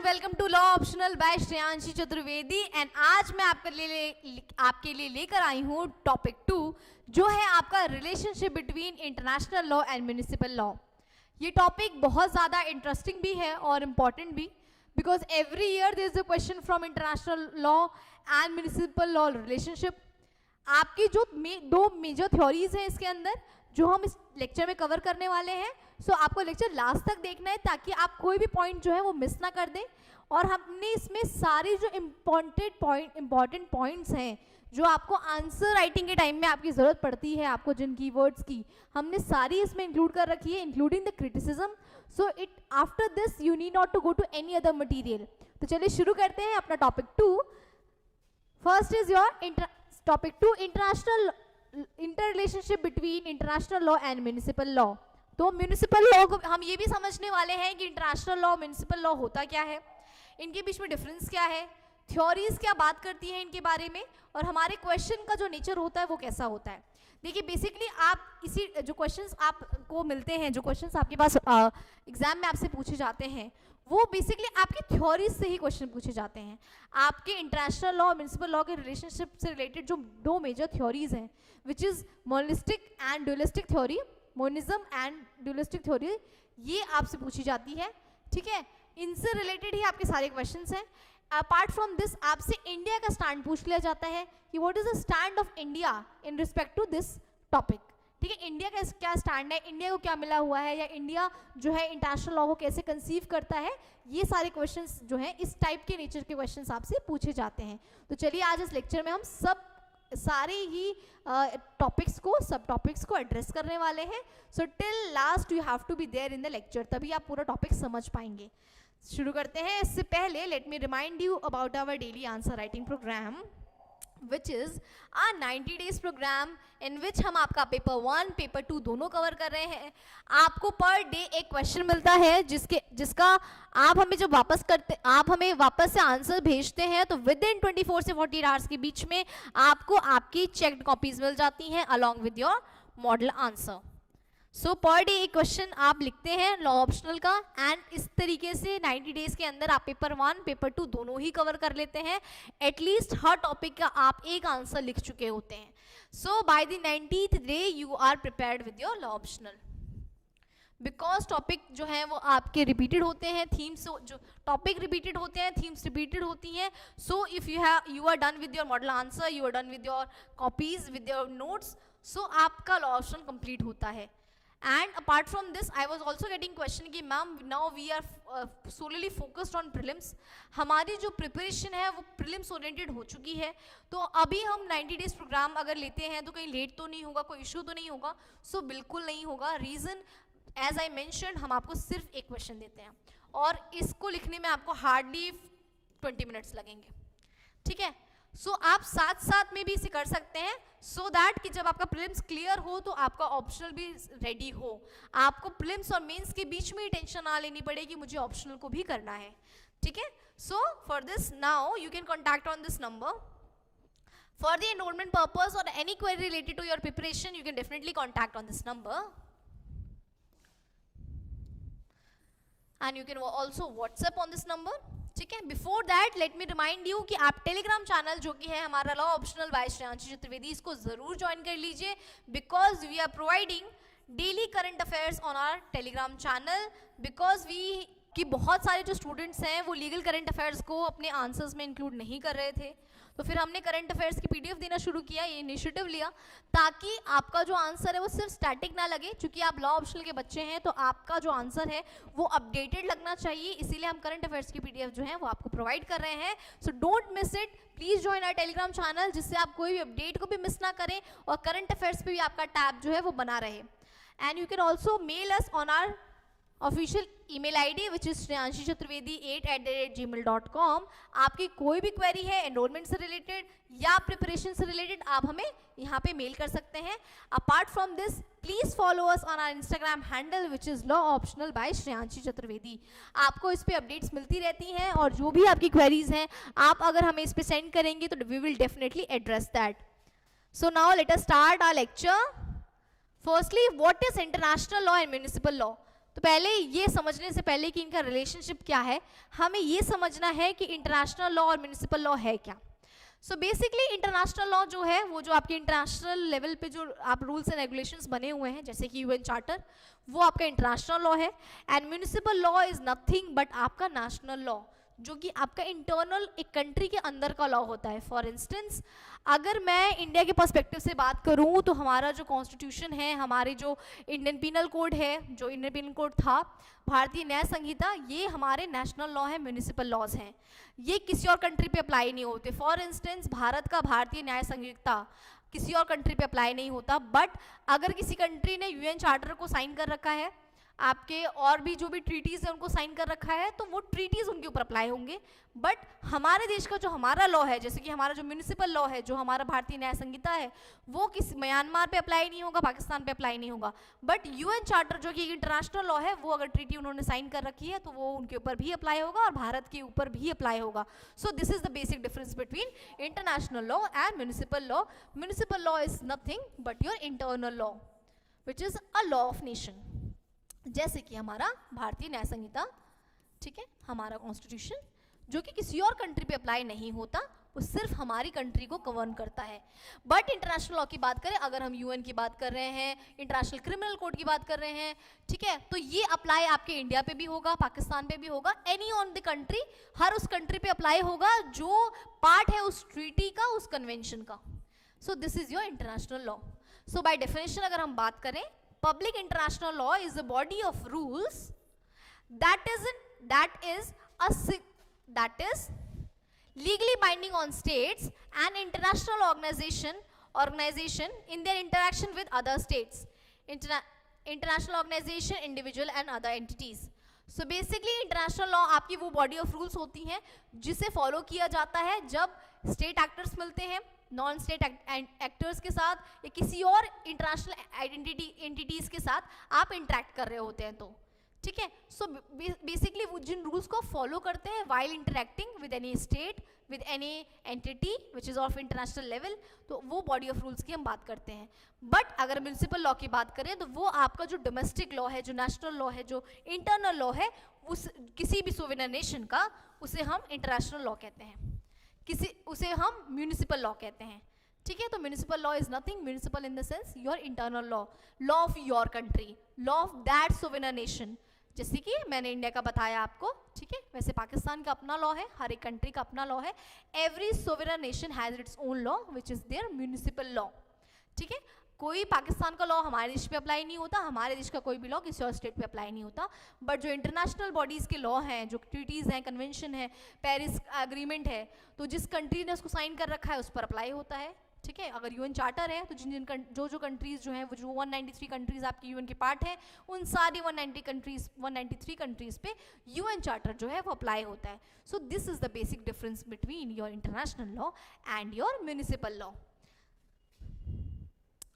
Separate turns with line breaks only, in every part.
Welcome to law optional by Shreyanshi Chaturvedi and आज मैं आपके लिए लेकर आई हूँ टॉपिक 2 जो है आपका relationship between international law and municipal law. ये टॉपिक बहुत ज़्यादा इंटरेस्टिंग भी है और इम्पॉर्टेंट भी, because every year there is a question from international law and municipal law relationship. आपकी जो दो मेजर थ्योरीज हैं इसके अंदर जो हम इस लेक्चर में कवर करने वाले हैं। सो आपको लेक्चर लास्ट तक देखना है ताकि आप कोई भी पॉइंट जो है वो मिस ना कर दें। और हमने इसमें सारी जो इम्पॉर्टेंट पॉइंट्स हैं जो आपको आंसर राइटिंग के टाइम में आपकी ज़रूरत पड़ती है, आपको जिन कीवर्ड्स की हमने सारी इसमें इंक्लूड कर रखी है, including the criticism. So it after this you need not to go to any other material. तो चलिए शुरू करते हैं अपना topic 2। First is your topic 2 international inter relationship between international law and municipal law. तो म्युनिसिपल लॉ को हम ये भी समझने वाले हैं कि इंटरनेशनल लॉ म्युनिसिपल लॉ होता क्या है, इनके बीच में डिफरेंस क्या है, थ्योरीज क्या बात करती हैं इनके बारे में, और हमारे क्वेश्चन का जो नेचर होता है वो कैसा होता है। देखिए बेसिकली आप इसी जो क्वेश्चंस आपको मिलते हैं, जो क्वेश्चंस आपके पास एग्जाम में आपसे पूछे जाते हैं, वो बेसिकली आपकी थ्योरीज से ही क्वेश्चन पूछे जाते हैं। आपके इंटरनेशनल लॉ और म्युनिसिपल लॉ के रिलेशनशिप से रिलेटेड जो दो मेजर थ्योरीज हैं, which is monistic and dualistic theory, monism and dualistic theory, ये आपसे पूछी जाती है। ठीक है, इनसे रिलेटेड ही आपके सारे क्वेश्चंस हैं। अपार्ट फ्रॉम दिस आपसे इंडिया का स्टैंड पूछ लिया जाता है कि what is the stand of India in respect to this topic. ठीक है, इंडिया का क्या स्टैंड है, इंडिया को क्या मिला हुआ है, या इंडिया जो है इंटरनेशनल लॉ को कैसे कंसीव करता है, ये सारे क्वेश्चंस जो हैं इस टाइप के नेचर के क्वेश्चंस आपसे पूछे जाते हैं। तो चलिए आज इस लेक्चर में हम सारे ही टॉपिक्स को, सब टॉपिक्स को एड्रेस करने वाले हैं। So till last you have to be there in the lecture, तभी आप पूरा टॉपिक समझ पाएंगे। शुरू करते हैं। इससे पहले let me remind you about our daily answer writing program, which is our 90 days program in which हम आपका पेपर 1 पेपर 2 दोनों कवर कर रहे हैं। आपको पर डे एक क्वेश्चन मिलता है जिसका आप हमें वापस से आंसर भेजते हैं, तो विद इन 24 से 48 आवर्स के बीच में आपको आपकी चेक्ड कॉपीज मिल जाती हैं along with your model answer. So per day एक क्वेश्चन आप लिखते हैं लॉ ऑप्शनल का, एंड इस तरीके से 90 डेज के अंदर आप पेपर 1 पेपर 2 दोनों ही कवर कर लेते हैं। एटलीस्ट हर टॉपिक का आप एक आंसर लिख चुके होते हैं। So by the 90th day you are prepared with your law optional, because topic जो है वो आपके रिपीटेड होते हैं, थीम्स जो टॉपिक रिपीटेड होते हैं, थीम्स रिपीटेड होती हैं। So if you are done with your model answer, you are done with your copies, with your notes, so आपका लॉ ऑप्शनल कंप्लीट होता है। And apart from this, I was also getting question कि ma'am now we are solely focused on prelims, हमारी जो preparation है वो prelims oriented हो चुकी है, तो अभी हम 90 डेज प्रोग्राम अगर लेते हैं तो कहीं लेट तो नहीं होगा, कोई इशू तो नहीं होगा। सो बिल्कुल नहीं होगा। रीज़न एज आई मैंशन, हम आपको सिर्फ एक क्वेश्चन देते हैं और इसको लिखने में आपको हार्डली 20 मिनट्स लगेंगे। ठीक है, सो आप साथ साथ में भी इसे कर सकते हैं, सो दैट कि जब आपका प्रीलिम्स क्लियर हो तो आपका ऑप्शनल भी रेडी हो। आपको प्रीलिम्स और मेंस के बीच में ही टेंशन ना लेनी पड़े कि मुझे ऑप्शनल को भी करना है। ठीक है, so for this now you can contact on this number for the enrollment purpose और any query related to your preparation. You can definitely contact on this number and you can also WhatsApp on this number. ठीक है, before that let me remind you कि आप Telegram channel जो कि है हमारा law optional by Shreyanshi Chaturvedi, इसको जरूर ज्वाइन कर लीजिए, because we are providing daily current affairs on our Telegram channel. Because कि बहुत सारे जो स्टूडेंट्स हैं वो लीगल करंट अफेयर्स को अपने आंसर्स में इंक्लूड नहीं कर रहे थे, तो फिर हमने करंट अफेयर्स की PDF देना शुरू किया, ये इनिशिएटिव लिया ताकि आपका जो आंसर है वो सिर्फ स्टैटिक ना लगे। क्योंकि आप लॉ ऑप्शनल के बच्चे हैं तो आपका जो आंसर है वो अपडेटेड लगना चाहिए, इसीलिए हम करंट अफेयर्स की PDF जो है वो आपको प्रोवाइड कर रहे हैं। So don't miss it, please join our Telegram channel, जिससे आप कोई भी अपडेट को भी मिस ना करें और करंट अफेयर्स पे भी आपका टैब जो है वो बना रहे। And you can also mail us on our official email ID which is shreyanshi8@gmail.com। आपकी कोई भी क्वेरी है एनरोलमेंट से रिलेटेड या प्रिपरेशन से रिलेटेड, आप हमें यहाँ पे मेल कर सकते हैं। Apart from this please follow us on our Instagram handle which is law optional by Shreyanshi Chaturvedi. आपको इस पे अपडेट्स मिलती रहती हैं और जो भी आपकी क्वेरीज हैं आप अगर हमें इस पे सेंड करेंगे तो we will definitely address that. So now let us start our lecture. Firstly, what is international law and municipal law. तो पहले ये समझने से पहले कि इनका रिलेशनशिप क्या है, हमें ये समझना है कि इंटरनेशनल लॉ और म्युनिसिपल लॉ है क्या। सो बेसिकली इंटरनेशनल लॉ जो है वो जो आपके इंटरनेशनल लेवल पे जो आप रूल्स एंड रेगुलेशंस बने हुए हैं जैसे कि यूएन चार्टर, वो आपका इंटरनेशनल लॉ है। And municipal law is nothing but आपका नेशनल लॉ, जो कि आपका इंटरनल एक कंट्री के अंदर का लॉ होता है। फॉर इंस्टेंस अगर मैं इंडिया के पर्सपेक्टिव से बात करूं तो हमारा जो कॉन्स्टिट्यूशन है, हमारे जो इंडियन पिनल कोड है, जो इंडियन पिनल कोड था, भारतीय न्याय संहिता, ये हमारे नेशनल लॉ है, म्युनिसिपल लॉज हैं, ये किसी और कंट्री पे अप्लाई नहीं होते। फॉर इंस्टेंस भारत का भारतीय न्याय संहिता किसी और कंट्री पे अप्लाई नहीं होता, बट अगर किसी कंट्री ने यूएन चार्टर को साइन कर रखा है, आपके और भी जो भी ट्रीटीज है उनको साइन कर रखा है, तो वो ट्रीटीज उनके ऊपर अप्लाई होंगे। बट हमारे देश का जो हमारा लॉ है, जैसे कि हमारा जो म्युनिसिपल लॉ है, जो हमारा भारतीय न्याय संहिता है, वो किसी म्यांमार पे अप्लाई नहीं होगा, पाकिस्तान पे अप्लाई नहीं होगा। बट यूएन चार्टर जो कि इंटरनेशनल लॉ है, वो अगर ट्रीटी उन्होंने साइन कर रखी है तो वो उनके ऊपर भी अप्लाई होगा और भारत के ऊपर भी अप्लाई होगा। सो this is the basic difference between international law and municipal law. Municipal law is nothing but your internal law which is a law of nation, जैसे कि हमारा भारतीय न्याय संहिता, ठीक है, हमारा कॉन्स्टिट्यूशन, जो कि किसी और कंट्री पे अप्लाई नहीं होता, वो सिर्फ हमारी कंट्री को गवर्न करता है। बट इंटरनेशनल लॉ की बात करें, अगर हम यूएन की बात कर रहे हैं, इंटरनेशनल क्रिमिनल कोड की बात कर रहे हैं, ठीक है, तो ये अप्लाई आपके इंडिया पे भी होगा, पाकिस्तान पे भी होगा, एनी ऑन द कंट्री, हर उस कंट्री पे अप्लाई होगा जो पार्ट है उस ट्रीटी का, उस कन्वेंशन का। सो this is your international law. So by definition अगर हम बात करें, public international law is a body of rules that is legally binding on states and international organization in their interaction with other states, international organization, individual and other entities. So basically international law आपकी वो body of rules होती हैं जिसे follow किया जाता है जब state actors मिलते हैं नॉन स्टेट एक्टर्स के साथ या किसी और इंटरनेशनल एंटिटीज के साथ आप इंटरेक्ट कर रहे होते हैं, तो ठीक है। सो बेसिकली वो जिन रूल्स को फॉलो करते हैं while interacting with any state, with any entity which is of international level, तो वो बॉडी ऑफ रूल्स की हम बात करते हैं। बट अगर म्युनिसिपल लॉ की बात करें तो वो आपका जो डोमेस्टिक लॉ है, जो नेशनल लॉ है, जो इंटरनल लॉ है, उस किसी भी सोवेरेन नेशन का, उसे हम इंटरनेशनल लॉ कहते हैं, उसे हम म्युनिसिपल लॉ कहते हैं, ठीक है। तो municipal law is nothing, municipal in the sense your internal law, law of your country, law of that sovereign nation, जैसे कि मैंने इंडिया का बताया आपको, ठीक है। वैसे पाकिस्तान का अपना लॉ है, हर एक कंट्री का अपना लॉ है। Every sovereign nation has its own law which is their municipal law, ठीक है। कोई पाकिस्तान का लॉ हमारे देश पे अप्लाई नहीं होता, हमारे देश का कोई भी लॉ किसी और स्टेट पे अप्लाई नहीं होता। बट जो इंटरनेशनल बॉडीज़ के लॉ हैं, जो ट्रीटीज़ हैं, कन्वेंशन है, पेरिस एग्रीमेंट है, तो जिस कंट्री ने उसको साइन कर रखा है उस पर अप्लाई होता है, ठीक है। अगर यूएन चार्टर है तो जो कंट्रीज़ जो हैं, वो जो 193 कंट्रीज़ आपकी यूएन के पार्ट हैं, उन सारी 193 कंट्रीज़ पे यूएन चार्टर जो है वो अप्लाई होता है। So this is the basic difference between your international law and your municipal law.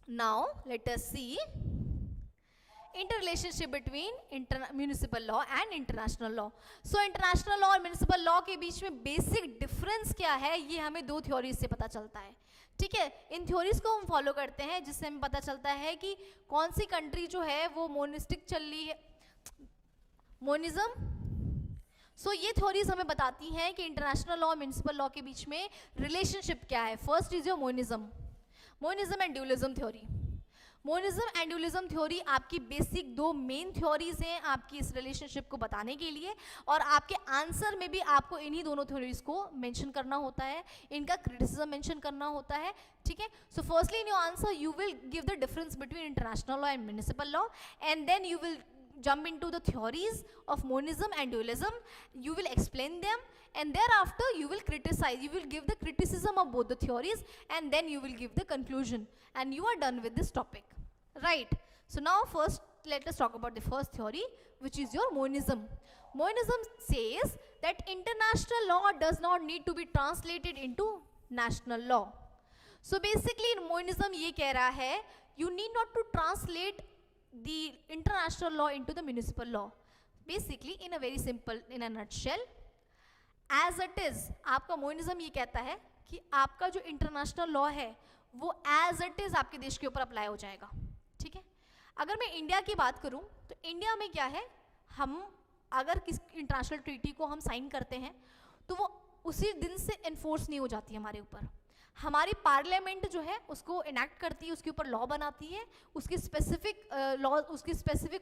Now let us see interrelationship between municipal law and international law. So international law और municipal law के बीच में basic difference क्या है, ये हमें दो theories से पता चलता है, ठीक है। इन थ्योरीज को हम फॉलो करते हैं जिससे हमें पता चलता है कि कौन सी कंट्री जो है वो मोनिस्टिक चल रही है, मोनिज्म। सो ये थ्योरीज हमें बताती हैं कि इंटरनेशनल लॉ और म्युनिसिपल लॉ के बीच में रिलेशनशिप क्या है। First is your monism, monism and dualism theory. Monism and dualism theory आपकी बेसिक दो मेन थ्योरीज हैं आपकी इस रिलेशनशिप को बताने के लिए, और आपके आंसर में भी आपको इन्हीं दोनों थ्योरीज को मेंशन करना होता है, इनका क्रिटिसिज्म मेंशन करना होता है, ठीक है। So firstly in your answer you will give the difference between international law and municipal law, and then you will jump into the theories of monism and dualism. You will explain them, and thereafter you will criticize, you will give the criticism of both the theories, and then you will give the conclusion, and you are done with this topic, right? So now first let us talk about the first theory, which is your monism. Monism says that international law does not need to be translated into national law. So basically monism ये कह रहा है you need not to translate the international law into the municipal law. Basically in a very simple, in a nutshell, as it is, आपका monism ये कहता है कि आपका जो इंटरनेशनल लॉ है वो as it is आपके देश के ऊपर अप्लाई हो जाएगा, ठीक है। अगर मैं इंडिया की बात करूं तो इंडिया में क्या है, हम अगर किस इंटरनेशनल ट्रीटी को हम साइन करते हैं तो वो उसी दिन से इन्फोर्स नहीं हो जाती हमारे ऊपर। हमारी पार्लियामेंट जो है उसको इनैक्ट करती है, उसके ऊपर लॉ बनाती है, उसकी स्पेसिफिक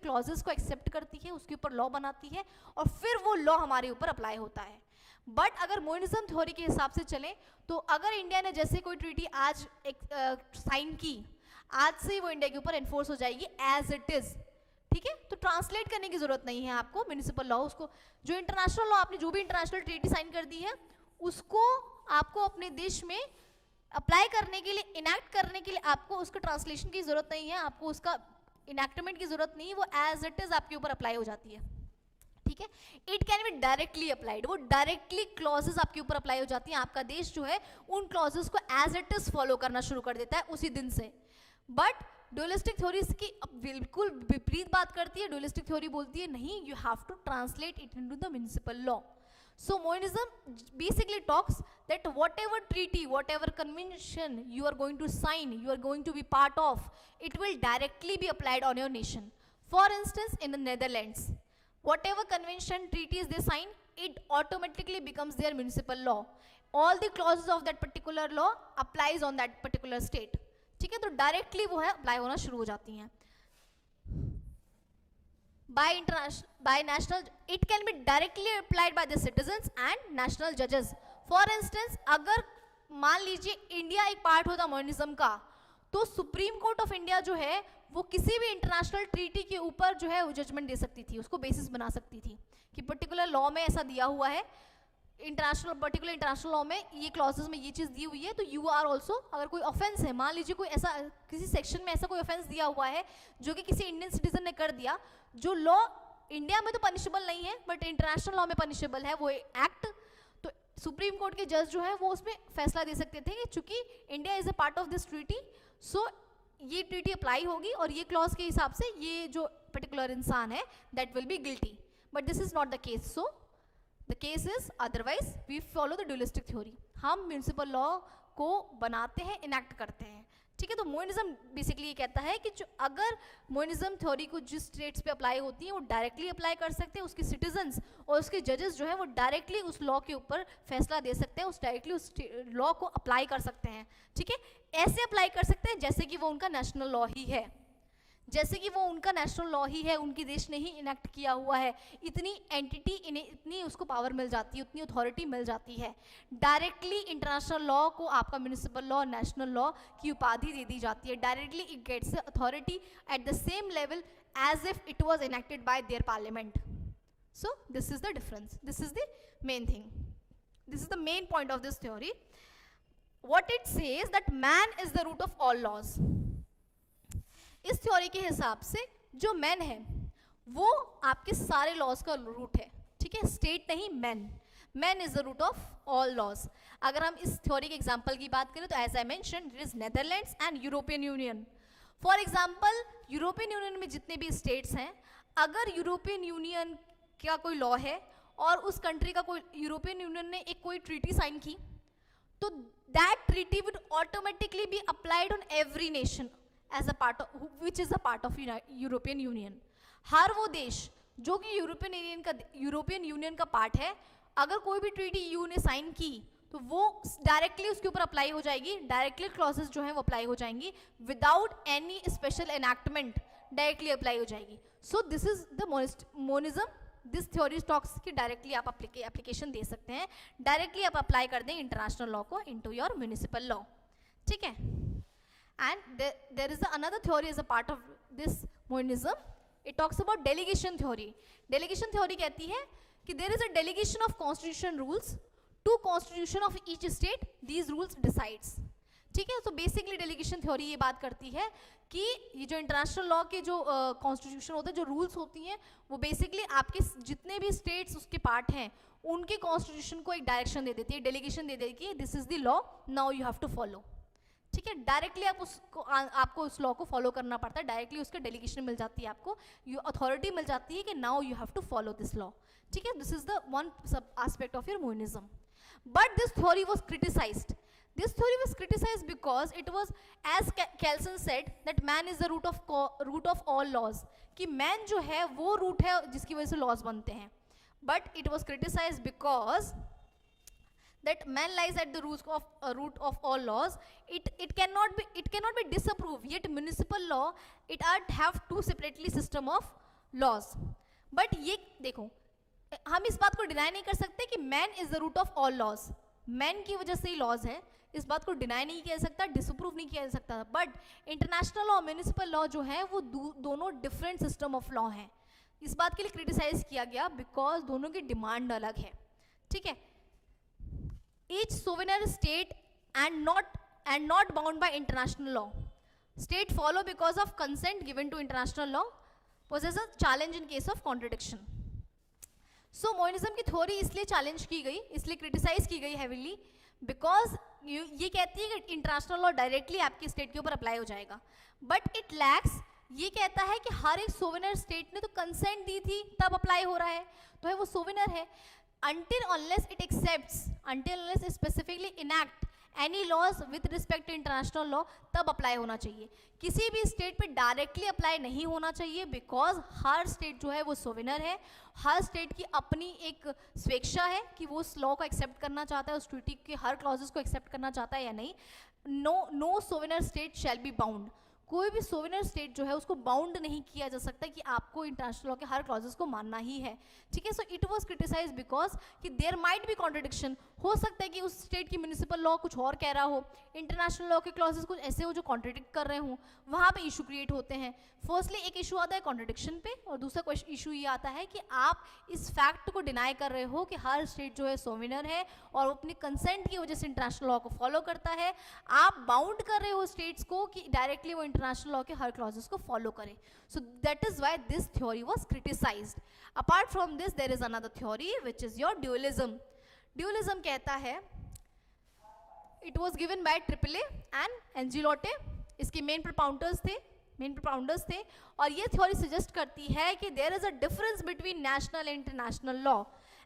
क्लॉजेस को एक्सेप्ट करती है, उसके ऊपर लॉ बनाती है और फिर वो लॉ हमारे ऊपर अप्लाई होता है। बट अगर मोनिज्म थ्योरी के हिसाब से चलें तो अगर इंडिया ने जैसे कोई ट्रीटी आज साइन की, आज से ही वो इंडिया के ऊपर एनफोर्स हो जाएगी एज इट इज। ठीक है, तो ट्रांसलेट करने की जरूरत नहीं है आपको म्युनिसिपल लॉ, उसको जो इंटरनेशनल लॉ आपने जो भी इंटरनेशनल ट्रीटी साइन कर दी है उसको आपको अपने देश में अप्लाई करने के लिए, इनैक्ट करने के लिए आपको उसका ट्रांसलेशन की जरूरत नहीं है, आपको उसका इनैक्टमेंट की जरूरत नहीं है, वो एज इट इज आपके ऊपर अप्लाई हो जाती है। ठीक है, it can be directly applied, वो डायरेक्टली क्लॉजेस आपके ऊपर अप्लाई हो जाती हैं, आपका देश जो है उन क्लॉजेस को एज इट इज फॉलो करना शुरू कर देता है उसी दिन से। बट डुअलिस्टिक थ्योरी इसकी बिल्कुल विपरीत बात करती है। डुअलिस्टिक थ्योरी बोलती है नहीं, you have to translate it into the municipal law. So monism basically talks that whatever treaty, whatever convention you are going to sign, you are going to be part of, it will directly be applied on your nation. For instance, in the Netherlands, whatever convention treaties they sign, it automatically becomes their municipal law. All the clauses of that particular law applies on that particular state. ठीक है, तो directly वो है apply होना शुरू हो जाती हैं। By national, it can be directly applied by the citizens and national judges. For instance, अगर मान लीजिए इंडिया एक पार्ट होता मोनिज्म का, तो सुप्रीम कोर्ट ऑफ इंडिया जो है वो किसी भी इंटरनेशनल ट्रीटी के ऊपर जो है वो जजमेंट दे सकती थी, उसको बेसिस बना सकती थी कि पर्टिकुलर लॉ में ऐसा दिया हुआ है, पर्टिकुलर इंटरनेशनल लॉ में ये क्लॉजेस में ये चीज़ दी हुई है, तो यू आर ऑल्सो, अगर कोई ऑफेंस है, मान लीजिए कोई ऐसा किसी सेक्शन में ऐसा कोई ऑफेंस दिया हुआ है जो कि किसी इंडियन सिटीजन ने कर दिया, जो लॉ इंडिया में तो पनिशेबल नहीं है बट इंटरनेशनल लॉ में पनिशेबल है वो एक्ट, तो सुप्रीम कोर्ट के जज जो है वो उसमें फैसला दे सकते थे कि चूंकि India is a part of this treaty, so ये ट्रीटी अप्लाई होगी और ये क्लॉज के हिसाब से ये जो पर्टिकुलर इंसान है that will be guilty. But this is not the case, so the case is otherwise we follow the dualistic theory. हम म्युनिसिपल लॉ को बनाते हैं, इनैक्ट करते हैं। ठीक है, तो मोनिज्म बेसिकली ये कहता है कि जो अगर मोनिज्म थ्योरी को जिस स्टेट्स पे अप्लाई होती है वो डायरेक्टली अप्लाई कर सकते हैं, उसके सिटीजन्स और उसके जजेस जो है वो डायरेक्टली उस लॉ के ऊपर फैसला दे सकते हैं, उस डायरेक्टली उस लॉ को अप्लाई कर सकते हैं। ठीक है, ऐसे अप्लाई कर सकते हैं जैसे कि वो उनका नेशनल लॉ ही है, जैसे कि वो उनका नेशनल लॉ ही है, उनके देश ने ही इनेक्ट किया हुआ है, इतनी एंटिटी, इतनी उसको पावर मिल जाती है, उतनी अथॉरिटी मिल जाती है। डायरेक्टली इंटरनेशनल लॉ को आपका म्युनिसिपल लॉ, नेशनल लॉ की उपाधि दे दी जाती है, directly it gets authority at the same level as if it was enacted by their parliament. So this is the difference, this is the main thing, this is the main point of this theory. What it says that man is the root of all laws. इस theory के हिसाब से जो man है वो आपके सारे laws का रूट है। ठीक है, स्टेट नहीं, man is the root of all laws. अगर हम इस थ्योरी के एग्जांपल की बात करें तो as I mention it is Netherlands and European Union. For example European Union में जितने भी स्टेट्स हैं, अगर यूरोपियन यूनियन का कोई लॉ है और उस कंट्री का कोई, यूरोपियन यूनियन ने एक कोई ट्रीटी साइन की, तो that treaty would automatically be applied on every nation as a part of which is a part of European Union. हर वो देश जो कि यूरोपियन यूनियन का पार्ट है, अगर कोई भी ट्रीटी यू ने साइन की तो वो डायरेक्टली उसके ऊपर अप्लाई हो जाएगी, डायरेक्टली क्लॉजेस जो हैं वो अप्लाई हो जाएंगी without any special enactment, directly apply हो जाएगी। सो this is the monism. This theory talks की डायरेक्टली आप एप्लीकेशन दे सकते हैं, डायरेक्टली आप अप्लाई कर दें इंटरनेशनल लॉ को इनटू योर म्युनिसिपल लॉ। ठीक है, and there is another theory as a part of this monism. It talks about delegation theory. Delegation theory कहती है कि there is a delegation of constitution rules to constitution of each state, these rules decides. ठीक है, तो basically delegation theory ये बात करती है कि ये जो इंटरनेशनल लॉ के जो कॉन्स्टिट्यूशन होते हैं, जो रूल्स होती हैं, वो बेसिकली आपके जितने भी स्टेट्स उसके पार्ट हैं उनके कॉन्स्टिट्यूशन को एक डायरेक्शन दे देती है, डेलीगेशन दे देती है, this is the law, now you have to follow. ठीक है, डायरेक्टली आपको उस लॉ को फॉलो करना पड़ता है, डायरेक्टली उसका डेलीगेशन मिल जाती है, आपको अथॉरिटी मिल जाती है कि now you have to follow this law. ठीक है, this is the one sub aspect of your monism. But this theory was criticised This theory was criticized because it was, as Kelsen said, that man is the root of all laws. कि man जो है वो root है जिसकी वजह से laws बनते हैं. But it was criticized because that man lies at the root of all laws. It cannot be disapproved. Yet municipal law it have two separately system of laws. But ये देखो, हम इस बात को डिनाई नहीं कर सकते कि man is the root of all laws. Man की वजह से ही लॉज है, इस बात को डिनाई नहीं किया जा सकता, डिसअप्रूव नहीं किया जा सकता. But international law, municipal law जो है वो दोनों डिफरेंट सिस्टम ऑफ लॉ हैं. इस बात के लिए क्रिटिसाइज किया गया बिकॉज दोनों की डिमांड अलग है. ठीक है. ईच सोवेनियर state and not bound by international law. State follow because of consent given to international law poses a challenge in case of contradiction. So monism की थ्योरी इसलिए चैलेंज की गई, इसलिए क्रिटिसाइज की गई हैवीली, बिकॉज ये कहती है कि इंटरनेशनल लॉ डायरेक्टली आपके स्टेट के ऊपर अप्लाई हो जाएगा. बट इट लैक्स, ये कहता है कि हर एक सोवेनियर स्टेट ने तो कंसेंट दी थी तब अप्लाई हो रहा है, तो है वो सोवेनियर है. until unless it accepts, until unless it specifically enact any laws with respect to international law, तब अप्लाई होना चाहिए. किसी भी स्टेट पे डायरेक्टली अप्लाई नहीं होना चाहिए बिकॉज हर स्टेट जो है वो सोवेनियर है. हर स्टेट की अपनी एक स्वेच्छा है कि वो उस लॉ को एक्सेप्ट करना चाहता है, उस ट्रीटी के हर क्लॉजेस को एक्सेप्ट करना चाहता है या नहीं. नो सोवेनियर स्टेट शैल बी बाउंड. कोई भी सोवेनियर स्टेट जो है उसको बाउंड नहीं किया जा सकता कि आपको इंटरनेशनल लॉ के हर क्लॉजेस को मानना ही है. ठीक है. So it was criticise because कि देयर माइट बी कॉन्ट्रडिक्शन. हो सकता है कि उस स्टेट की म्यूनिसिपल लॉ कुछ और कह रहा हो, इंटरनेशनल लॉ के क्लॉजेस कुछ ऐसे हो जो कॉन्ट्रडिक्ट कर रहे हों, वहाँ पे इशू क्रिएट होते हैं. फर्स्टली एक इशू आता है कॉन्ट्रडिक्शन पे, और दूसरा इशू ये आता है कि आप इस फैक्ट को डिनाई कर रहे हो कि हर स्टेट जो है सोवेनियर है और वो अपनी कंसेंट की वजह से इंटरनेशनल लॉ को फॉलो करता है. आप बाउंड कर रहे हो स्टेट्स को कि डायरेक्टली वो इंटरनेशनल लॉ के हर क्लॉजेस को फॉलो करें. So that is why this theory was criticized. Apart from this there is another theory which is your dualism. Dualism कहता है, it was given by Triepel and Anzilotti. इसके main propounders थे और ये theory suggest करती है कि there is a difference between national and international law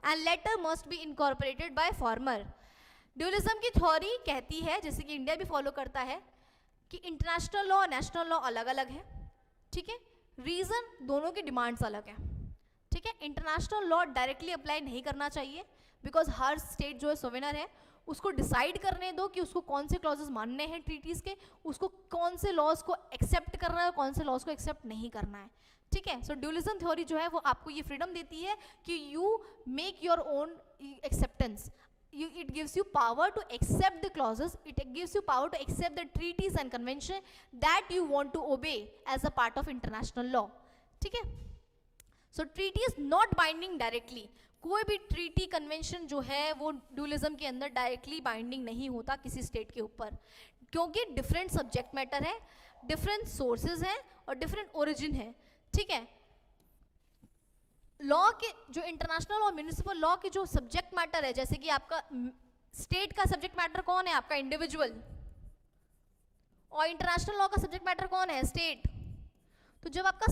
and latter must be incorporated by former. Dualism की थ्योरी कहती है, जैसे कि इंडिया भी फॉलो करता है, कि इंटरनेशनल लॉ और नेशनल लॉ अलग अलग है. ठीक है. रीजन, दोनों की डिमांड्स अलग है. ठीक है. इंटरनेशनल लॉ डायरेक्टली अप्लाई नहीं करना चाहिए बिकॉज हर स्टेट जो है सोवेनियर है, उसको डिसाइड करने दो कि उसको कौन से क्लॉजेस मानने हैं ट्रीटीज के, उसको कौन से लॉज को एक्सेप्ट करना है और कौन से लॉज को एक्सेप्ट नहीं करना है. ठीक है. सो ड्यूअलिज्म थ्योरी जो है वो आपको ये फ्रीडम देती है कि you make your own acceptance. It gives you power to accept the clauses, it gives you power to accept the treaties and convention that you want to obey as a part of international law. ठीक है. So treaty is not binding directly. कोई भी treaty convention जो है वो dualism के अंदर directly binding नहीं होता किसी स्टेट के ऊपर, क्योंकि डिफरेंट सब्जेक्ट मैटर है, डिफरेंट सोर्सेज हैं और डिफरेंट ओरिजिन है. ठीक है. लॉ के जो इंटरनेशनल और म्यूनिसिपल लॉ के जो सब्जेक्ट मैटर है, जैसे कि आपका स्टेट का सब्जेक्ट मैटर कौन है, आपका इंडिविजुअल, और इंटरनेशनल लॉ का सब्जेक्ट मैटर कौन है, स्टेट. तो जब आपका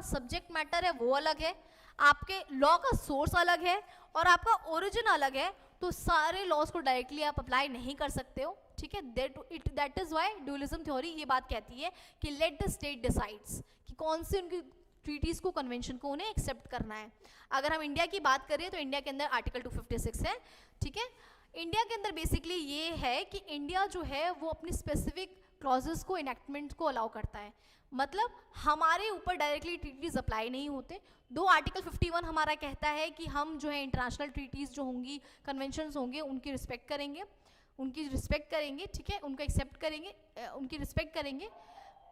सब्जेक्ट मैटर है वो अलग है, आपके लॉ का सोर्स अलग है और आपका ओरिजिन अलग है, तो सारे लॉज को डायरेक्टली आप अप्लाई नहीं कर सकते हो. ठीक है. That is why dualism theory ये बात कहती है कि लेट द स्टेट डिसाइड्स कि कौन से उनकी ट्रीटीज को, कन्वेंशन को उन्हें एक्सेप्ट करना है. अगर हम इंडिया की बात करें तो इंडिया के अंदर आर्टिकल 256 है. ठीक है. इंडिया के अंदर बेसिकली ये है कि इंडिया जो है वो अपनी स्पेसिफिक क्लॉजेस को, इनैक्टमेंट को अलाउ करता है. मतलब हमारे ऊपर डायरेक्टली ट्रीटीज अप्लाई नहीं होते. दो आर्टिकल 51 हमारा कहता है कि हम जो है इंटरनेशनल ट्रीटीज जो होंगी, कन्वेंशंस होंगे, उनकी रिस्पेक्ट करेंगे. ठीक है. उनको एक्सेप्ट करेंगे, उनकी रिस्पेक्ट करेंगे,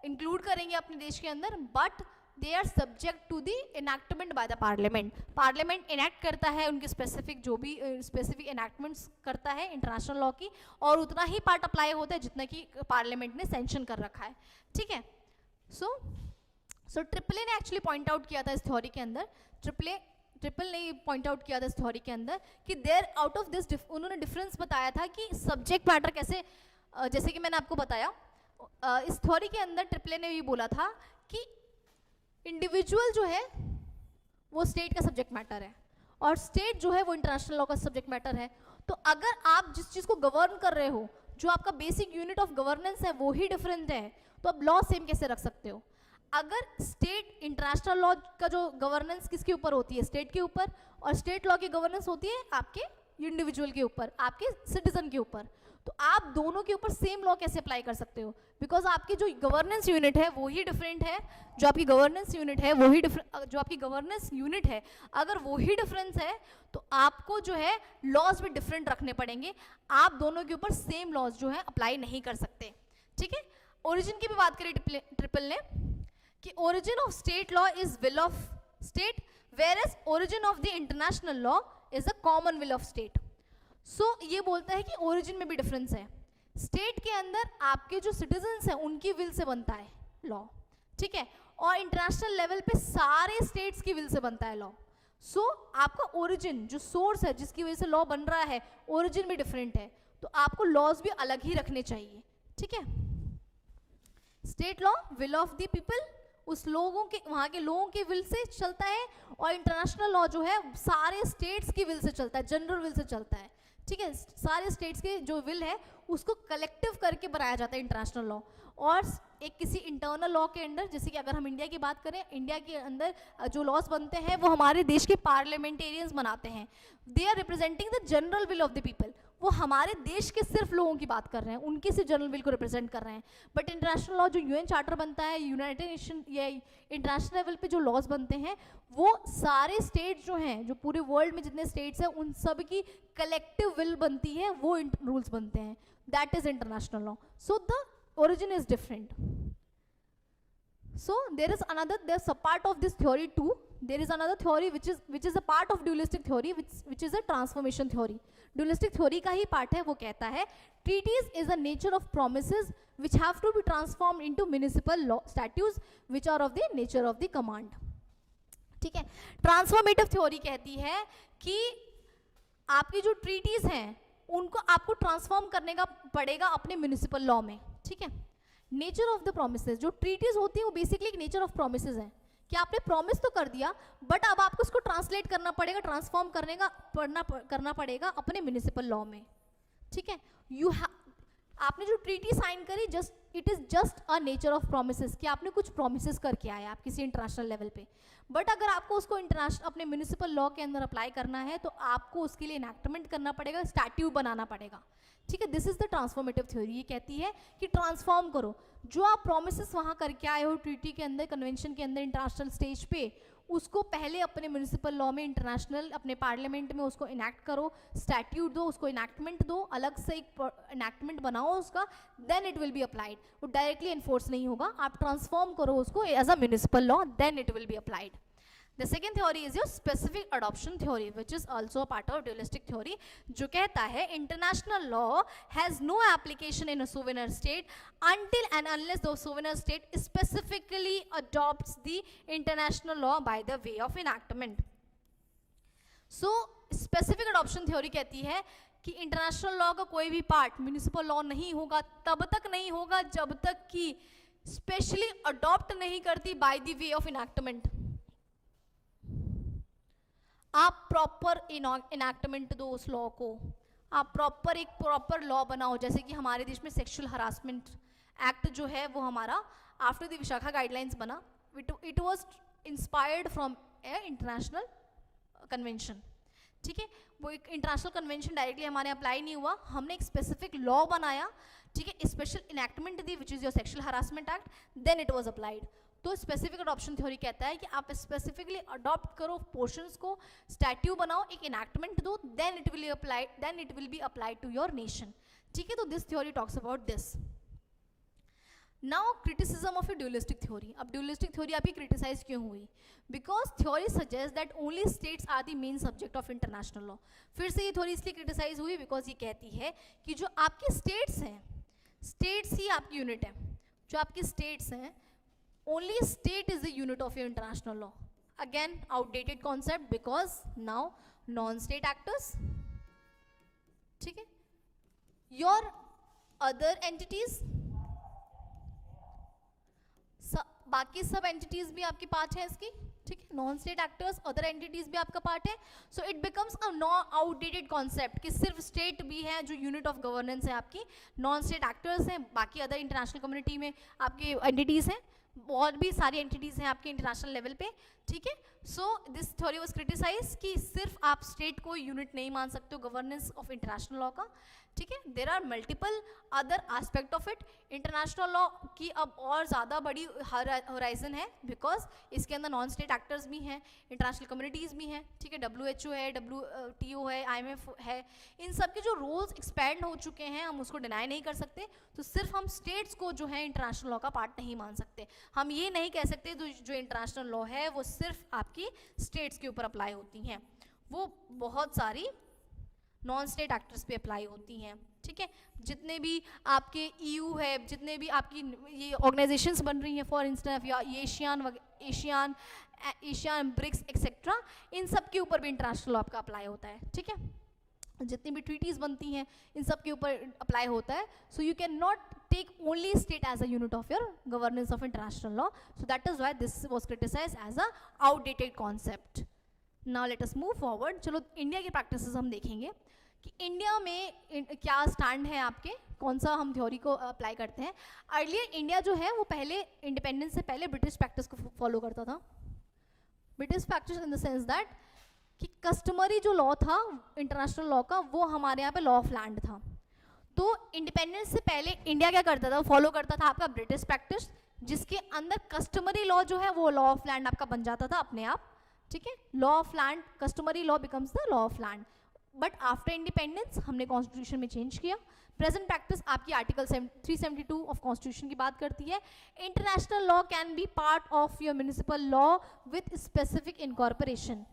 इंक्लूड करेंगे अपने देश के अंदर. But they are subject to the enactment by the parliament. Parliament enact करता है उनके स्पेसिफिक, जो भी स्पेसिफिक इनैक्टमेंट्स करता है इंटरनेशनल लॉ की, और उतना ही पार्ट अप्लाई होता है जितना कि पार्लियामेंट ने सैंक्शन कर रखा है. ठीक है. सो ट्रिपले ने एक्चुअली पॉइंट आउट किया था इस थ्योरी के अंदर, ट्रिपल ने पॉइंट आउट किया था इस थ्योरी के अंदर कि देयर आउट ऑफ दिस उन्होंने डिफरेंस बताया था कि सब्जेक्ट मैटर कैसे, जैसे कि मैंने आपको बताया इस थ्योरी के अंदर ट्रिपले ने भी बोला था कि इंडिविजुअल जो है वो स्टेट का सब्जेक्ट मैटर है और स्टेट जो है वो इंटरनेशनल लॉ का सब्जेक्ट मैटर है. तो अगर आप जिस चीज को गवर्न कर रहे हो, जो आपका बेसिक यूनिट ऑफ गवर्नेंस है वो ही डिफरेंट है, तो आप लॉ सेम कैसे रख सकते हो? अगर स्टेट इंटरनेशनल लॉ का जो गवर्नेंस किसके ऊपर होती है? स्टेट के ऊपर, और स्टेट लॉ की गवर्नेंस होती है आपके इंडिविजुअल के ऊपर, आपके सिटीजन के ऊपर। तो आप दोनों के ऊपर सेम लॉ कैसे अप्लाई कर सकते हो? बिकॉज आपकी जो गवर्नेंस यूनिट है वो ही डिफरेंट है, जो आपकी गवर्नेंस यूनिट है वो ही जो आपकी गवर्नेंस यूनिट है अगर वो ही डिफरेंस है तो आपको जो है लॉज भी डिफरेंट रखने पड़ेंगे। आप दोनों के ऊपर सेम लॉज जो है अप्लाई नहीं कर सकते, ठीक है। ओरिजिन की भी बात करें ट्रिपल ने कि origin of state law is will of state, whereas origin of the international law is a common will of state. So ये बोलता है कि ओरिजिन में भी डिफरेंस है। स्टेट के अंदर आपके जो सिटीजन्स हैं उनकी विल से बनता है लॉ, ठीक है, और इंटरनेशनल लेवल पे सारे स्टेट्स की विल से बनता है लॉ। सो आपका ओरिजिन जो सोर्स है जिसकी वजह से लॉ बन रहा है, ओरिजिन भी डिफरेंट है, तो आपको लॉज भी अलग ही रखने चाहिए, ठीक है। State law will of the people, उस लोगों के वहाँ के लोगों की विल से चलता है, और इंटरनेशनल लॉ जो है सारे स्टेट्स की विल से चलता है, जनरल विल से चलता है, ठीक है। सारे स्टेट्स के जो विल है उसको कलेक्टिव करके बनाया जाता है इंटरनेशनल लॉ। और एक किसी इंटरनल लॉ के अंदर, जैसे कि अगर हम इंडिया की बात करें, इंडिया के अंदर जो लॉज बनते हैं वो हमारे देश के पार्लियामेंटेरियंस बनाते हैं। They are representing the general will of the people, वो हमारे देश के सिर्फ लोगों की बात कर रहे हैं, उनके सिर्फ जनरल विल को रिप्रेजेंट कर रहे हैं। बट इंटरनेशनल लॉ जो यूएन चार्टर बनता है, यूनाइटेड नेशन या इंटरनेशनल लेवल पे जो लॉज बनते हैं वो सारे स्टेट जो हैं, जो पूरे वर्ल्ड में जितने स्टेट्स हैं उन सब की कलेक्टिव विल बनती है, वो रूल्स बनते हैं, that is international law. So the origin is different. So there is another, there's a part of this theory too, there is another theory which is a part of dualistic theory, which is a transformation theory. Dualistic theory का ही part है, वो कहता है treaties is a nature of promises which have to be transformed into municipal law statutes which are of the nature of the command, ठीक है। Transformative theory कहती है कि आपकी जो ट्रीटीज हैं उनको आपको ट्रांसफॉर्म करने का पड़ेगा अपने म्यूनिसिपल लॉ में, ठीक है। नेचर ऑफ द प्रोमिसेस, जो ट्रीटीज होती है वो बेसिकली एक नेचर ऑफ प्रोमिसेस है कि आपने प्रॉमिस तो कर दिया बट अब आपको उसको ट्रांसलेट करना पड़ेगा, ट्रांसफॉर्म करना पड़ेगा अपने म्यूनिसिपल लॉ में, ठीक है। आपने जो ट्रीटी साइन करी, just it is just a nature of promises कि आपने कुछ प्रोमिसेस करके आए आप किसी इंटरनेशनल लेवल पे। बट अगर आपको उसको इंटरनेशनल अपने म्यूनिसिपल लॉ के अंदर अप्लाई करना है तो आपको उसके लिए इनैक्टमेंट करना पड़ेगा, स्टैट्यूट बनाना पड़ेगा, ठीक है। This is the transformative theory. ये कहती है कि ट्रांसफॉर्म करो, जो आप प्रोमिसेस वहाँ करके आए हो ट्रीटी के अंदर, कन्वेंशन के अंदर, इंटरनेशनल स्टेज पे, उसको पहले अपने म्यूनिसिपल लॉ में, इंटरनेशनल अपने पार्लियामेंट में उसको इनैक्ट करो, स्टैट्यूट दो, उसको इनैक्टमेंट दो, अलग से एक इनैक्टमेंट बनाओ उसका, then it will be applied. वो डायरेक्टली इन्फोर्स नहीं होगा, आप ट्रांसफॉर्म करो उसको as a municipal law, then it will be applied. The second theory is your specific adoption theory, which is also a part of dualistic theory, जो कहता है international law has no application in a sovereign state until and unless the sovereign state specifically adopts the international law by the way of enactment. So specific adoption theory कहती है कि international law का कोई भी part municipal law नहीं होगा, तब तक नहीं होगा जब तक कि स्पेशली अडॉप्ट नहीं करती by the way of enactment. आप प्रॉपर इनैक्टमेंट दो उस लॉ को, आप एक प्रॉपर लॉ बनाओ। जैसे कि हमारे देश में सेक्सुअल हरासमेंट एक्ट जो है वो हमारा आफ्टर द विशाखा गाइडलाइंस बना, it was inspired from a international convention, ठीक है। वो एक इंटरनेशनल कन्वेंशन डायरेक्टली हमारे अप्लाई नहीं हुआ, हमने एक स्पेसिफिक लॉ बनाया, ठीक है, स्पेशल इनैक्टमेंट दी which is your sexual harassment act, then it was applied. तो स्पेसिफिक अडॉप्शन थ्योरी कहता है कि आप स्पेसिफिकली अडॉप्ट करो पोर्शंस को, स्टैट्यू बनाओ, एक इनैक्टमेंट दो, then it will be applied to your nation, ठीक है। तो this theory talks about this. Now criticism of a dualistic theory. अब ड्यूलिस्टिक थ्योरी आपकी क्रिटिसाइज क्यों हुई? Because theory suggest that only states are the main subject of international law. फिर से ये थ्योरी इसलिए क्रिटिसाइज हुई बिकॉज ये कहती है कि जो आपके स्टेट्स हैं, स्टेट्स ही आपकी यूनिट है, जो आपकी स्टेट्स हैं, only state is the unit of your international law. Again, outdated concept because now non-state actors, ठीक है, your other entities, बाकी सब एंटिटीज भी आपकी पार्ट है इसकी, ठीक है, non state actors other entities भी आपका पार्ट है. सो इट बिकम्स अ नॉ आउटडेटेड कॉन्सेप्ट कि सिर्फ स्टेट भी है जो यूनिट ऑफ गवर्नेंस है आपकी, नॉन स्टेट एक्टर्स हैं, बाकी अदर इंटरनेशनल कम्युनिटी में आपके एंटिटीज हैं, और भी सारी एंटिटीज हैं आपके इंटरनेशनल लेवल पे. ठीक है, so this theory was criticise कि सिर्फ आप स्टेट को यूनिट नहीं मान सकते हो गवर्नेंस ऑफ इंटरनेशनल लॉ का. ठीक है, there are multiple other aspect of it. International law की अब और ज़्यादा बड़ी होराइजन है, बिकॉज इसके अंदर नॉन स्टेट एक्टर्स भी हैं, इंटरनेशनल कम्युनिटीज़ भी हैं. ठीक है, WHO है, WTO है, IMF है, इन सब के जो रोल्स एक्सपैंड हो चुके हैं हम उसको डिनाई नहीं कर सकते. तो सिर्फ हम स्टेट्स को जो है इंटरनेशनल लॉ का पार्ट नहीं मान सकते. हम ये नहीं कह सकते जो इंटरनेशनल लॉ है वो सिर्फ आपकी स्टेट्स के ऊपर अप्लाई होती हैं, वो बहुत सारी नॉन स्टेट एक्टर्स पे अप्लाई होती हैं. ठीक है, जितने भी आपके EU है, जितने भी आपकी ये ऑर्गेनाइजेशंस बन रही हैं, फॉर इंस्टेंस या एशियान ब्रिक्स एक्सेट्रा, इन सब के ऊपर भी इंटरनेशनल लॉ आपका अप्लाई होता है. ठीक है, जितनी भी ट्रीटीज़ बनती हैं इन सब के ऊपर अप्लाई होता है. So you can not take only state as a unit of your governance of international law. So that is why this was criticised as a outdated concept. Now let us move forward. चलो India की practices हम देखेंगे कि India में क्या stand है आपके, कौन सा हम थ्योरी को अप्लाई करते हैं. अर्लियर इंडिया जो है वो पहले इंडिपेंडेंस से पहले ब्रिटिश प्रैक्टिस को फॉलो करता था. British practice in the sense that कि कस्टमरी जो लॉ था इंटरनेशनल लॉ का वो हमारे यहाँ पे लॉ ऑफ लैंड था. तो इंडिपेंडेंस से पहले इंडिया क्या करता था, फॉलो करता था आपका ब्रिटिश प्रैक्टिस, जिसके अंदर कस्टमरी लॉ जो है वो लॉ ऑफ लैंड आपका बन जाता था अपने आप. ठीक है, law of land, customary law becomes the law of land. But after independence हमने कॉन्स्टिट्यूशन में चेंज किया. प्रेजेंट प्रैक्टिस आपकी आर्टिकल 372 ऑफ कॉन्स्टिट्यूशन की बात करती है. International law can be part of your municipal law with specific incorporation.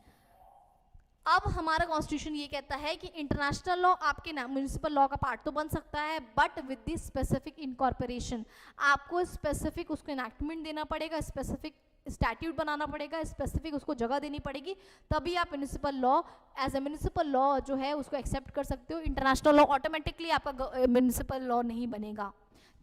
अब हमारा कॉन्स्टिट्यूशन ये कहता है कि इंटरनेशनल लॉ आपके म्युनिसिपल लॉ का पार्ट तो बन सकता है, but with the specific incorporation. आपको स्पेसिफिक उसको इनैक्टमेंट देना पड़ेगा, स्पेसिफिक स्टैट्यूट बनाना पड़ेगा, स्पेसिफिक उसको जगह देनी पड़ेगी, तभी आप municipal law as a municipal law जो है उसको एक्सेप्ट कर सकते हो. इंटरनेशनल लॉ ऑटोमेटिकली आपका म्युनिसिपल लॉ नहीं बनेगा.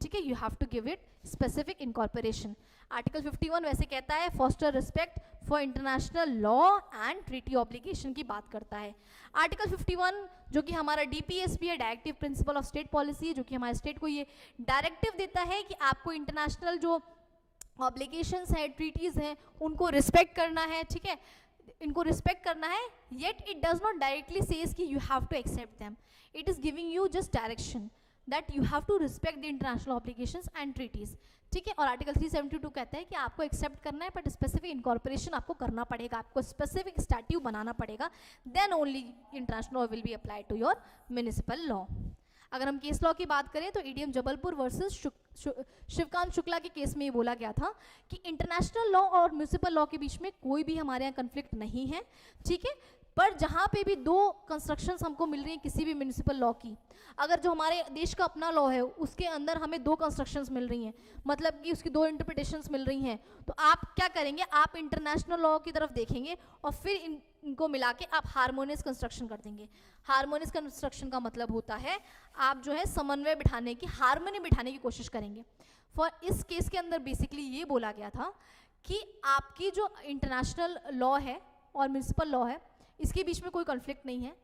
ठीक है, you have to give it specific incorporation. Article 51 वैसे कहता है foster respect for international law and treaty obligation की बात करता है. आर्टिकल 51 जो कि हमारा DPSP है, directive principle of state policy है, जो कि हमारे स्टेट को ये डायरेक्टिव देता है कि आपको इंटरनेशनल जो ऑब्लिगेशंस है, ट्रीटीज हैं, उनको रिस्पेक्ट करना है. ठीक है, इनको रिस्पेक्ट करना है. Yet it does not directly says कि you have to accept them. It is giving you just direction that you have to respect the international obligations and treaties. ठीक है, और आर्टिकल 372 कहता है कि आपको एक्सेप्ट करना है, बट स्पेसिफिक इनकॉर्पोरेशन आपको करना पड़ेगा, आपको स्पेसिफिक स्टैट्यूट बनाना पड़ेगा, then only international law will be applied to your municipal law. अगर हम केस लॉ की बात करें तो EDM जबलपुर वर्सेस शिवकांत शुक्ला के केस में ये बोला गया था कि इंटरनेशनल लॉ और म्युनिसिपल लॉ के बीच में कोई भी हमारे यहाँ कन्फ्लिक्ट नहीं है. ठीक है, पर जहाँ पे भी दो कंस्ट्रक्शंस हमको मिल रही हैं किसी भी म्युनिसिपल लॉ की, अगर जो हमारे देश का अपना लॉ है उसके अंदर हमें दो कंस्ट्रक्शंस मिल रही हैं, मतलब कि उसकी दो इंटरप्रिटेशंस मिल रही हैं, तो आप क्या करेंगे, आप इंटरनेशनल लॉ की तरफ देखेंगे और फिर इनको मिला के आप हार्मोनियस कंस्ट्रक्शन कर देंगे. हार्मोनियस कंस्ट्रक्शन का मतलब होता है आप जो है समन्वय बिठाने की, हार्मनी बिठाने की कोशिश करेंगे. फॉर इस केस के अंदर बेसिकली ये बोला गया था कि आपकी जो इंटरनेशनल लॉ है और म्युनिसिपल लॉ है इसके बीच में कोई कॉन्फ्लिक्ट नहीं है,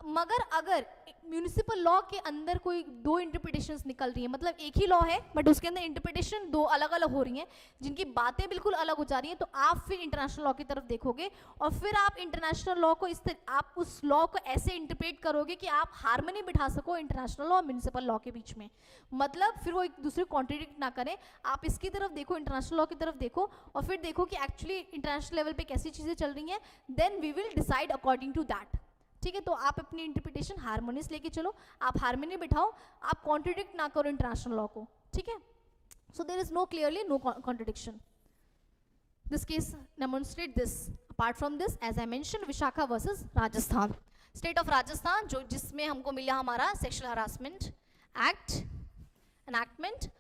मगर अगर म्युनिसिपल लॉ के अंदर कोई दो इंटरप्रिटेशंस निकल रही हैं, मतलब एक ही लॉ है बट उसके अंदर इंटरप्रिटेशन दो अलग अलग हो रही हैं, जिनकी बातें बिल्कुल अलग हो जा रही हैं, तो आप फिर इंटरनेशनल लॉ की तरफ देखोगे और फिर आप इंटरनेशनल लॉ को आप उस लॉ को ऐसे इंटरप्रेट करोगे कि आप हार्मनी बिठा सको इंटरनेशनल लॉ और म्युनिसिपल लॉ के बीच में. मतलब फिर वो एक दूसरे को कॉन्ट्रडिक्ट ना करें, आप इसकी तरफ देखो, इंटरनेशनल लॉ की तरफ देखो और फिर देखो कि एक्चुअली इंटरनेशनल लेवल पे कैसी चीज़ें चल रही हैं, then we will decide according to that. ठीक है, तो आप अपनी इंटरप्रिटेशन हार्मोनियस लेके चलो, आप हार्मनी बिठाओ, आप कॉन्ट्रडिक्ट ना करो इंटरनेशनल लॉ को. ठीक है, so there is no clearly no contradiction. This case demonstrate this. Apart from this, as I mention, Vishaka versus Rajasthan, state of Rajasthan, जो जिसमें हमको मिला हमारा sexual harassment act enactment.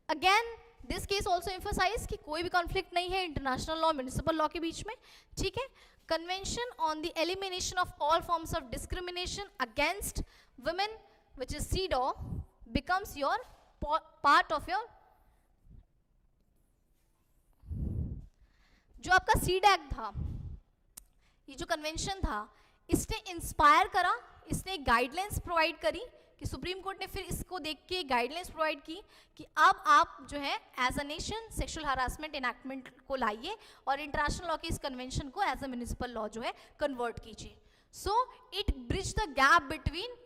Again this case also emphasise कि कोई भी कॉन्फ्लिक्ट नहीं है इंटरनेशनल लॉ म्युनिसिपल लॉ के बीच में. ठीक है, Convention on the Elimination of All Forms of Discrimination Against Women, which is CEDAW, becomes your part of your. जो आपका सीड एक्ट था, ये जो कन्वेंशन था, इसने इंस्पायर करा, इसने गाइडलाइंस प्रोवाइड करी कि सुप्रीम कोर्ट ने फिर इसको देख के गाइडलाइंस प्रोवाइड की कि अब आप जो है as a nation sexual harassment enactment को लाइए और इंटरनेशनल लॉ के इस कन्वेंशन को एज अ म्युनिसिपल लॉ जो है कन्वर्ट कीजिए. So it bridge the gap between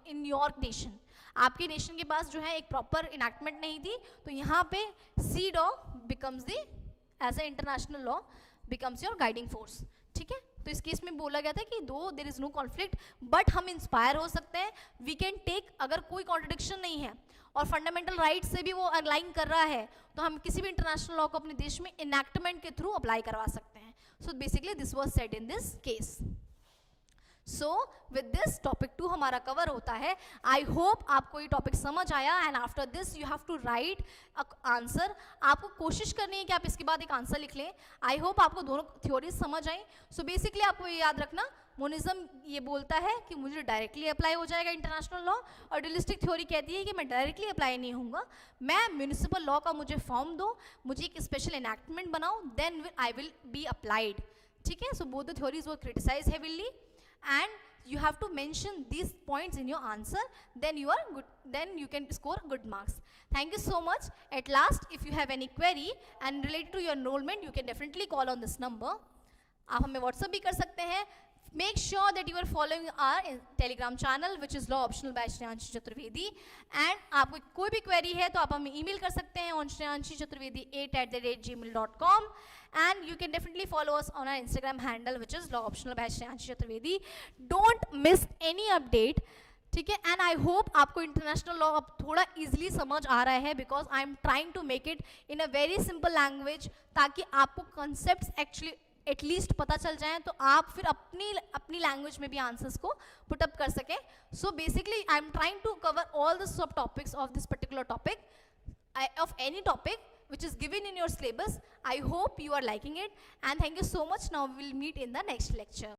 in your nation. आपके नेशन के पास जो है एक प्रॉपर इनैक्टमेंट नहीं थी, तो यहाँ पे CEDAW becomes the as a international law becomes your guiding force. ठीक है, तो इस केस में बोला गया था कि though there is no conflict but हम इंस्पायर हो सकते हैं, वी कैन टेक, अगर कोई कॉन्ट्रडिक्शन नहीं है और फंडामेंटल राइट से भी वो अलाइन कर रहा है, तो हम किसी भी इंटरनेशनल लॉ को अपने देश में इनैक्टमेंट के थ्रू अप्लाई करवा सकते हैं. So basically this was said in this case. So with this topic 2 हमारा कवर होता है. आई होप आपको ये टॉपिक समझ आया and after this you have to write answer. आपको कोशिश करनी है कि आप इसके बाद एक आंसर लिख लें. आई होप आपको दोनों थ्योरीज समझ आई. सो बेसिकली आपको ये याद रखना, मोनिज्म ये बोलता है कि मुझे डायरेक्टली अप्लाई हो जाएगा इंटरनेशनल लॉ, और ड्यूलिस्टिक थ्योरी कहती है कि मैं डायरेक्टली अप्लाई नहीं होऊंगा, मैं म्यूनिसिपल लॉ का मुझे फॉर्म दो, मुझे एक स्पेशल एनैक्टमेंट बनाओ, then I will be applied. ठीक है, so both the theories were criticise heavily and you have to mention these points in your answer, then you are good, then you can score good marks. Thank you so much. At last, if you have any query and related to your enrollment, you can definitely call on this number. आप हमें WhatsApp भी कर सकते हैं. Make sure that you are following our Telegram channel which is Law Optional by Shreyanshi Chaturvedi. And आपको कोई भी query है तो आप हमें email कर सकते हैं on shreyanshichaturvedi8@gmail.com. And you can definitely follow us on our Instagram handle which is Law Optional by Shreyanshi Chaturvedi. Don't miss any update. ठीक है, एंड आई होप आपको इंटरनेशनल लॉ अब थोड़ा इजीली समझ आ रहा है, because I am trying to make it in a very simple language, ताकि आपको कॉन्सेप्ट्स एक्चुअली एटलीस्ट पता चल जाए, तो आप फिर अपनी लैंग्वेज में भी आंसर्स को पुट अप कर सकें. So basically I am trying to cover all the sub topics of this particular topic, of any topic which is given in your syllabus. I hope you are liking it, and thank you so much. Now we will meet in the next lecture.